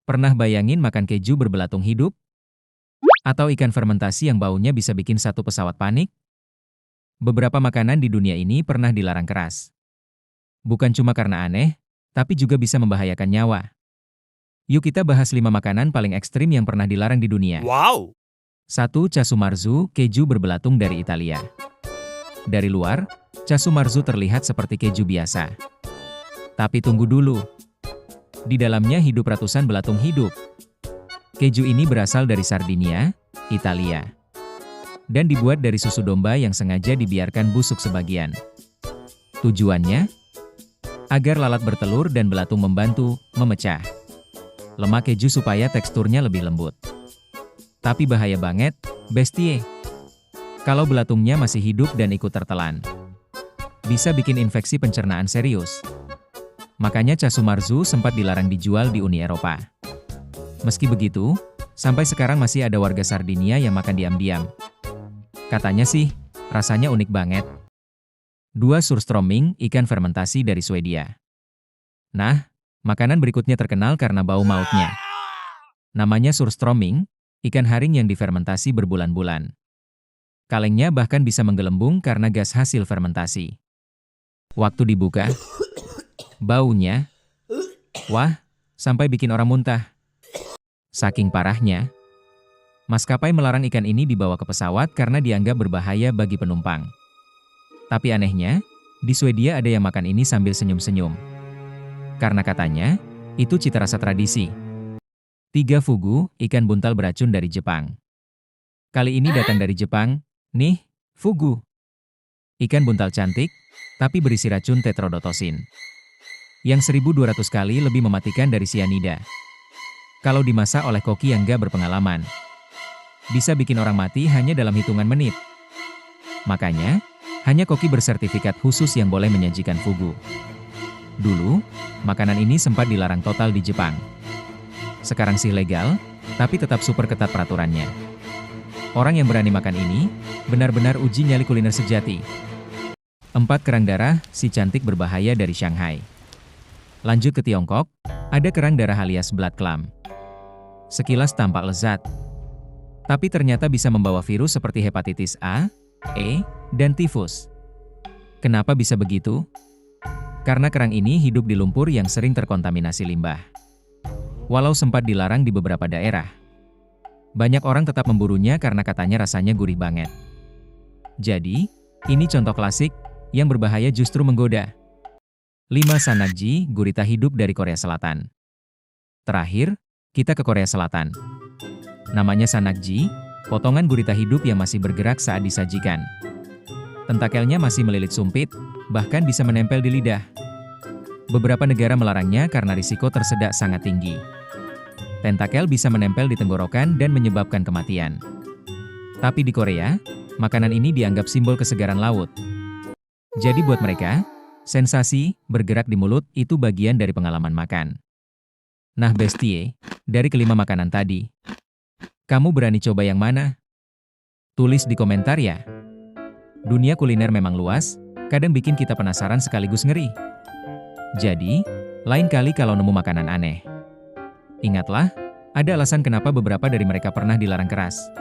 Pernah bayangin makan keju berbelatung hidup? Atau ikan fermentasi yang baunya bisa bikin satu pesawat panik? Beberapa makanan di dunia ini pernah dilarang keras. Bukan cuma karena aneh, tapi juga bisa membahayakan nyawa. Yuk kita bahas 5 makanan paling ekstrim yang pernah dilarang di dunia. Wow! 1. Casumarzu, keju berbelatung dari Italia. Dari luar, casumarzu terlihat seperti keju biasa. Tapi tunggu dulu. Di dalamnya hidup ratusan belatung hidup. Keju ini berasal dari Sardinia, Italia. Dan dibuat dari susu domba yang sengaja dibiarkan busuk sebagian. Tujuannya? Agar lalat bertelur dan belatung membantu memecah lemak keju supaya teksturnya lebih lembut. Tapi bahaya banget, bestie. Kalau belatungnya masih hidup dan ikut tertelan, bisa bikin infeksi pencernaan serius. Makanya casumarzu sempat dilarang dijual di Uni Eropa. Meski begitu, sampai sekarang masih ada warga Sardinia yang makan diam-diam. Katanya sih, rasanya unik banget. 2. Surströmming, ikan fermentasi dari Swedia. Nah, makanan berikutnya terkenal karena bau mautnya. Namanya surströmming, ikan haring yang difermentasi berbulan-bulan. Kalengnya bahkan bisa menggelembung karena gas hasil fermentasi. Waktu dibuka, baunya, wah, sampai bikin orang muntah. Saking parahnya, maskapai melarang ikan ini dibawa ke pesawat karena dianggap berbahaya bagi penumpang. Tapi anehnya, di Swedia ada yang makan ini sambil senyum-senyum. Karena katanya, itu cita rasa tradisi. 3. Fugu, ikan buntal beracun dari Jepang. Kali ini datang dari Jepang, nih, fugu. Ikan buntal cantik, tapi berisi racun tetrodotosin. Yang 1.200 kali lebih mematikan dari sianida. Kalau dimasak oleh koki yang gak berpengalaman, bisa bikin orang mati hanya dalam hitungan menit. Makanya, hanya koki bersertifikat khusus yang boleh menyajikan fugu. Dulu, makanan ini sempat dilarang total di Jepang. Sekarang sih legal, tapi tetap super ketat peraturannya. Orang yang berani makan ini, benar-benar uji nyali kuliner sejati. 4. Kerang darah, si cantik berbahaya dari Shanghai. Lanjut ke Tiongkok, ada kerang darah alias blood clam. Sekilas tampak lezat, tapi ternyata bisa membawa virus seperti hepatitis A, E, dan tifus. Kenapa bisa begitu? Karena kerang ini hidup di lumpur yang sering terkontaminasi limbah. Walau sempat dilarang di beberapa daerah, banyak orang tetap memburunya karena katanya rasanya gurih banget. Jadi, ini contoh klasik, yang berbahaya justru menggoda. 5. Sanakji, gurita hidup dari Korea Selatan. Terakhir, kita ke Korea Selatan. Namanya sanakji, potongan gurita hidup yang masih bergerak saat disajikan. Tentakelnya masih melilit sumpit, bahkan bisa menempel di lidah. Beberapa negara melarangnya karena risiko tersedak sangat tinggi. Tentakel bisa menempel di tenggorokan dan menyebabkan kematian. Tapi di Korea, makanan ini dianggap simbol kesegaran laut. Jadi buat mereka, sensasi bergerak di mulut itu bagian dari pengalaman makan. Nah bestie, dari kelima makanan tadi, kamu berani coba yang mana? Tulis di komentar ya. Dunia kuliner memang luas, kadang bikin kita penasaran sekaligus ngeri. Jadi, lain kali kalau nemu makanan aneh, ingatlah, ada alasan kenapa beberapa dari mereka pernah dilarang keras.